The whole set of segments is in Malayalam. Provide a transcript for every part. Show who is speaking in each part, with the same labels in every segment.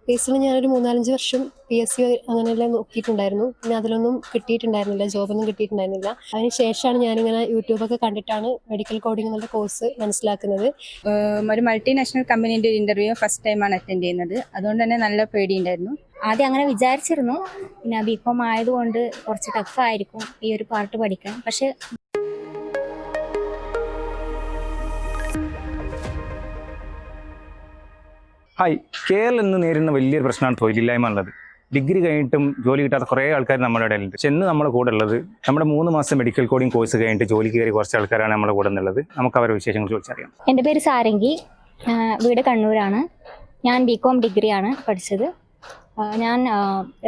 Speaker 1: കേസിൽ ഞാനൊരു 3-4 വർഷം PSC അങ്ങനെയെല്ലാം നോക്കിയിട്ടുണ്ടായിരുന്നു. പിന്നെ അതിലൊന്നും കിട്ടിയിട്ടുണ്ടായിരുന്നില്ല, ജോബൊന്നും കിട്ടിയിട്ടുണ്ടായിരുന്നില്ല. അതിനുശേഷമാണ് ഞാനിങ്ങനെ യൂട്യൂബൊക്കെ കണ്ടിട്ടാണ് മെഡിക്കൽ കോഡിംഗ് എന്നുള്ള കോഴ്സ് മനസ്സിലാക്കുന്നത്.
Speaker 2: ഒരു മൾട്ടിനാഷണൽ കമ്പനീൻ്റെ ഒരു ഇൻ്റർവ്യൂ ഫസ്റ്റ് ടൈമാണ് അറ്റൻഡ് ചെയ്യുന്നത്. അതുകൊണ്ട് തന്നെ നല്ല പേടിയുണ്ടായിരുന്നു.
Speaker 3: ആദ്യം അങ്ങനെ വിചാരിച്ചിരുന്നു. പിന്നെ ബികോം ആയതുകൊണ്ട് കുറച്ച് ടഫായിരിക്കും ഈ ഒരു പാർട്ട് പഠിക്കാൻ. പക്ഷേ
Speaker 4: ഹായ്, കേരളം ഇന്ന് നേരിടുന്ന വലിയൊരു പ്രശ്നമാണ് തൊഴിലില്ലായ്മ ഉള്ളത്. ഡിഗ്രി കഴിഞ്ഞിട്ടും ജോലി കിട്ടാത്ത കുറേ ആൾക്കാർ നമ്മുടെ ഇടയിലുണ്ട്. പക്ഷെ ഇന്ന് നമ്മുടെ കൂടെ ഉള്ളത് നമ്മുടെ 3 മാസം മെഡിക്കൽ കോഡിംഗ് കോഴ്സ് കഴിഞ്ഞിട്ട് ജോലി കയറി കുറച്ച് ആൾക്കാരാണ് നമ്മുടെ കൂടെ ഉള്ളത്. നമുക്ക് അവരുടെ വിശേഷങ്ങൾ ചോദിച്ചറിയാം.
Speaker 3: എൻ്റെ പേര് സാരംഗി, വീട് കണ്ണൂരാണ്. ഞാൻ ബികോം ഡിഗ്രിയാണ് പഠിച്ചത്. ഞാൻ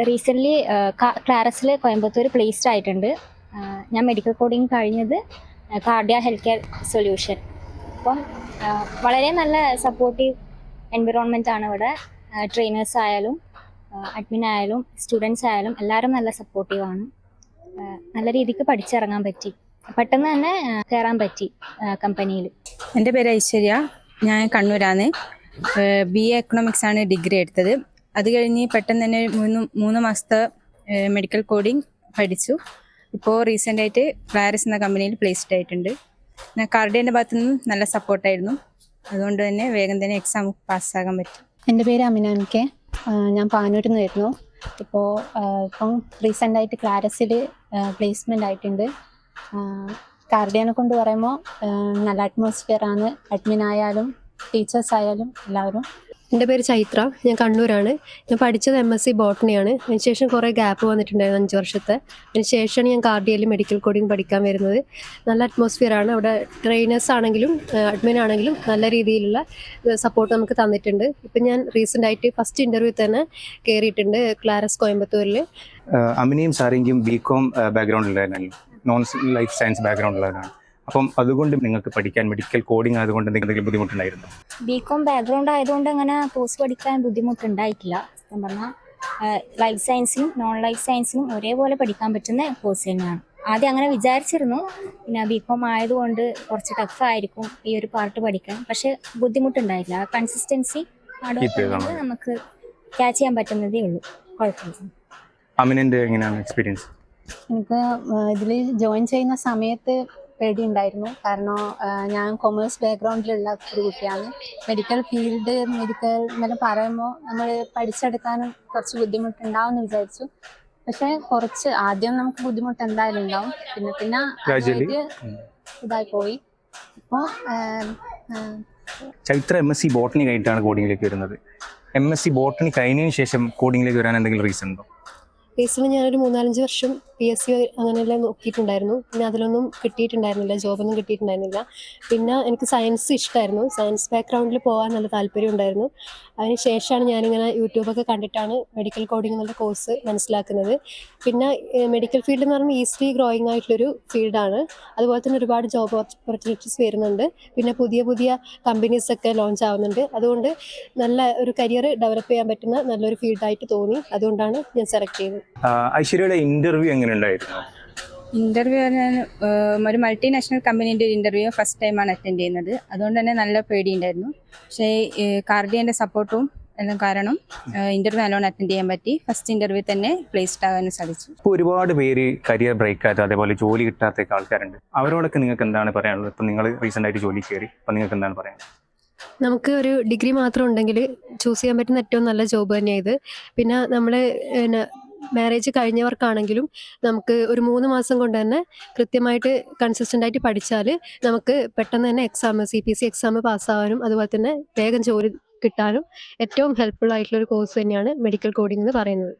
Speaker 3: റീസെൻ്റ്ലി ക്ലാരസിൽ കോയമ്പത്തൂർ പ്ലേസ്ഡ് ആയിട്ടുണ്ട്. ഞാൻ മെഡിക്കൽ കോഡിംഗ് കഴിഞ്ഞത് കാർഡിയ ഹെൽത്ത് കെയർ സൊല്യൂഷൻ. അപ്പം വളരെ നല്ല സപ്പോർട്ടീവ് എൻവിറോൺമെൻ്റ് ആണ് ഇവിടെ. ട്രെയിനേഴ്സ് ആയാലും അഡ്മിൻ ആയാലും സ്റ്റുഡൻസ് ആയാലും എല്ലാവരും നല്ല സപ്പോർട്ടീവാണ്. നല്ല രീതിക്ക് പഠിച്ചിറങ്ങാൻ പറ്റി, പെട്ടെന്ന് തന്നെ കയറാൻ പറ്റി കമ്പനിയിൽ.
Speaker 2: എൻ്റെ പേര് ഐശ്വര്യ, ഞാൻ കണ്ണൂരാണ്. BA എക്കണോമിക്സ് ആണ് ഡിഗ്രി എടുത്തത്. അത് കഴിഞ്ഞ് പെട്ടെന്ന് തന്നെ മൂന്ന് മാസത്തെ മെഡിക്കൽ കോഡിംഗ് പഠിച്ചു. ഇപ്പോൾ റീസെൻ്റായിട്ട് ക്ലാരസ് എന്ന കമ്പനിയിൽ പ്ലേസ്ഡ് ആയിട്ടുണ്ട്. കാർഡിയൻ്റെ ഭാഗത്തു നിന്നും നല്ല സപ്പോർട്ടായിരുന്നു. അതുകൊണ്ട് തന്നെ വേഗം തന്നെ എക്സാം പാസ്സാകാൻ പറ്റും.
Speaker 5: എൻ്റെ പേര് അമിന MK, ഞാൻ പാനൂരിൽ നിന്ന് വരുന്നു. ഇപ്പം റീസെൻ്റായിട്ട് ക്ലാരസിൽ പ്ലേസ്മെൻ്റ് ആയിട്ടുണ്ട്. കാർഡിയനെ കൊണ്ട് പറയുമ്പോൾ നല്ല അറ്റ്മോസ്ഫിയർ ആണ്. അഡ്മിൻ ആയാലും ടീച്ചേഴ്സ് ആയാലും എല്ലാവരും.
Speaker 1: എൻ്റെ പേര് ചൈത്ര, ഞാൻ കണ്ണൂരാണ്. ഞാൻ പഠിച്ചത് MSc ബോട്ടണിയാണ്. അതിനുശേഷം കുറേ ഗ്യാപ്പ് വന്നിട്ടുണ്ടായിരുന്നു 5 വർഷത്തെ. അതിനുശേഷമാണ് ഞാൻ കാർഡിയയിൽ മെഡിക്കൽ കോഡിംഗ് പഠിക്കാൻ വരുന്നത്. നല്ല അറ്റ്മോസ്ഫിയറാണ് അവിടെ. ട്രെയിനേഴ്സ് ആണെങ്കിലും അഡ്മിൻ ആണെങ്കിലും നല്ല രീതിയിലുള്ള സപ്പോർട്ട് നമുക്ക് തന്നിട്ടുണ്ട്. ഇപ്പം ഞാൻ റീസെൻ്റായിട്ട് ഫസ്റ്റ് ഇൻ്റർവ്യൂ തന്നെ കയറിയിട്ടുണ്ട് ക്ലാരസ് കോയമ്പത്തൂരിൽ.
Speaker 4: അമിനയും സാരംഗിയും ബികോം ബാക്ക്ഗ്രൗണ്ട് ഉള്ളവരാണ്, നോൺ ലൈഫ് സയൻസ് ബാക്ക്ഗ്രൗണ്ട് ഉള്ളവരാണ്. അപ്പം അതുകൊണ്ട് നിങ്ങൾക്ക് പഠിക്കാൻ മെഡിക്കൽ കോഡിംഗ് ആയതുകൊണ്ട് എന്തെങ്കിലും ബുദ്ധിമുട്ടുണ്ടായിരുന്നു?
Speaker 3: ബികോം ബാക്ക്ഗ്രൗണ്ട് ആയതുകൊണ്ട് അങ്ങനെ കോഴ്സ് പഠിക്കാൻ ബുദ്ധിമുട്ടുണ്ടായിട്ടില്ല. സത്യം പറഞ്ഞാൽ ലൈഫ് സയൻസിനും നോൺ ലൈഫ് സയൻസിനും ഒരേപോലെ പഠിക്കാൻ പറ്റുന്ന കോഴ്സ് തന്നെയാണ്. ആദ്യം അങ്ങനെ വിചാരിച്ചിരുന്നു. പിന്നെ ബികോം ആയതുകൊണ്ട് കുറച്ച് ടഫായിരിക്കും ഈ ഒരു പാർട്ട് പഠിക്കാൻ. പക്ഷെ ബുദ്ധിമുട്ടുണ്ടായില്ല. കൺസിസ്റ്റൻസി നമുക്ക് ക്യാച്ച് ചെയ്യാൻ പറ്റുന്നതേ ഉള്ളൂ, കുഴപ്പമില്ല.
Speaker 4: അമിനൻ്റെ എങ്ങനെയാണ് എക്സ്പീരിയൻസ്?
Speaker 5: എനിക്ക് ഇതിൽ ജോയിൻ ചെയ്യുന്ന സമയത്ത് പേടിയുണ്ടായിരുന്നു. കാരണം ഞാൻ കൊമേഴ്സ് ബാക്ക്ഗ്രൗണ്ടിലുള്ള ഒരു കുട്ടിയാണ്. മെഡിക്കൽ എന്നെല്ലാം പറയുമ്പോൾ നമ്മൾ പഠിച്ചെടുക്കാനും കുറച്ച് ബുദ്ധിമുട്ടുണ്ടാവും എന്ന് വിചാരിച്ചു. പക്ഷെ കുറച്ച് ആദ്യം നമുക്ക് ബുദ്ധിമുട്ട് എന്തായാലും ഉണ്ടാവും. പിന്നെ ഇതായി പോയി. ഇപ്പോൾ
Speaker 4: ചൈത്ര MSc ബോട്ടണി കഴിഞ്ഞിട്ടാണ് കോഡിങ്ങിലേക്ക് വരുന്നത്. MSc ബോട്ടണി കഴിഞ്ഞതിന് ശേഷം കോഡിങ്ങിലേക്ക് വരാൻ എന്തെങ്കിലും റീസൺ ഉണ്ടോ?
Speaker 1: കേസിൽ ഞാനൊരു 3-4 വർഷം PSC അങ്ങനെയെല്ലാം നോക്കിയിട്ടുണ്ടായിരുന്നു. പിന്നെ അതിലൊന്നും കിട്ടിയിട്ടുണ്ടായിരുന്നില്ല, ജോബൊന്നും കിട്ടിയിട്ടുണ്ടായിരുന്നില്ല. പിന്നെ എനിക്ക് സയൻസ് ഇഷ്ടമായിരുന്നു. സയൻസ് ബാക്ക്ഗ്രൗണ്ടിൽ പോകാൻ നല്ല താല്പര്യം ഉണ്ടായിരുന്നു. അതിനുശേഷമാണ് ഞാനിങ്ങനെ യൂട്യൂബൊക്കെ കണ്ടിട്ടാണ് മെഡിക്കൽ കോഡിംഗ് എന്നുള്ള കോഴ്സ് മനസ്സിലാക്കുന്നത്. പിന്നെ മെഡിക്കൽ ഫീൽഡ് എന്ന് പറയുമ്പോൾ ഈസിലി ഗ്രോയിങ് ആയിട്ടുള്ളൊരു ഫീൽഡാണ്. അതുപോലെ തന്നെ ഒരുപാട് ജോബ് ഓപ്പർച്യൂണിറ്റീസ് വരുന്നുണ്ട്. പിന്നെ പുതിയ പുതിയ കമ്പനീസൊക്കെ ലോഞ്ച് ആവുന്നുണ്ട്. അതുകൊണ്ട് നല്ല ഒരു കരിയർ ഡെവലപ്പ് ചെയ്യാൻ പറ്റുന്ന നല്ലൊരു ഫീൽഡായിട്ട് തോന്നി. അതുകൊണ്ടാണ് ഞാൻ സെലക്ട് ചെയ്തത്.
Speaker 4: ഐശ്വര്യയുടെ ഇന്റർവ്യൂ എങ്ങനെ ഉണ്ടായിരുന്നു?
Speaker 2: ഇൻ്റർവ്യൂ ഒരു മൾട്ടിനാഷണൽ കമ്പനീൻ്റെ ഒരു ഇൻ്റർവ്യൂ ഫസ്റ്റ് ടൈമാണ് അറ്റൻഡ് ചെയ്യുന്നത്. അതുകൊണ്ട് തന്നെ നല്ല പേടിയുണ്ടായിരുന്നു. പക്ഷേ കാർഡിയൻ്റെ സപ്പോർട്ടും എല്ലാം കാരണം ഇൻ്റർവ്യൂ നല്ലോണം അറ്റൻഡ് ചെയ്യാൻ പറ്റി. ഫസ്റ്റ് ഇൻ്റർവ്യൂ തന്നെ പ്ലേസ്ഡ് ആകാനും സാധിച്ചു.
Speaker 4: ഇപ്പോൾ ഒരുപാട് പേര് കരിയർ ബ്രേക്ക് ആയിട്ട് അതേപോലെ ജോലി കിട്ടാത്ത ആൾക്കാരുണ്ട്. അവരോടൊക്കെ നിങ്ങൾക്ക് എന്താണ് പറയാനുള്ളത്? ഇപ്പം നിങ്ങൾ റീസെൻ്റായിട്ട് ജോലി കയറി, അപ്പം നിങ്ങൾക്ക് എന്താണ് പറയാനുള്ളത്?
Speaker 1: നമുക്ക് ഒരു ഡിഗ്രി മാത്രം ഉണ്ടെങ്കിൽ ചൂസ് ചെയ്യാൻ പറ്റുന്ന ഏറ്റവും നല്ല ജോബ് തന്നെയാണ് ഇത്. പിന്നെ നമ്മൾ മാരേജ് കഴിഞ്ഞവർക്കാണെങ്കിലും നമുക്ക് ഒരു 3 മാസം കൊണ്ട് തന്നെ കൃത്യമായിട്ട് കൺസിസ്റ്റൻ്റ് ആയിട്ട് പഠിച്ചാൽ നമുക്ക് പെട്ടെന്ന് തന്നെ CPC എക്സാം പാസ്സാവാനും അതുപോലെ തന്നെ വേഗം ജോലി കിട്ടാനും ഏറ്റവും ഹെൽപ്ഫുൾ ആയിട്ടുള്ളൊരു കോഴ്സ് തന്നെയാണ് മെഡിക്കൽ കോഡിംഗ് എന്ന് പറയുന്നത്.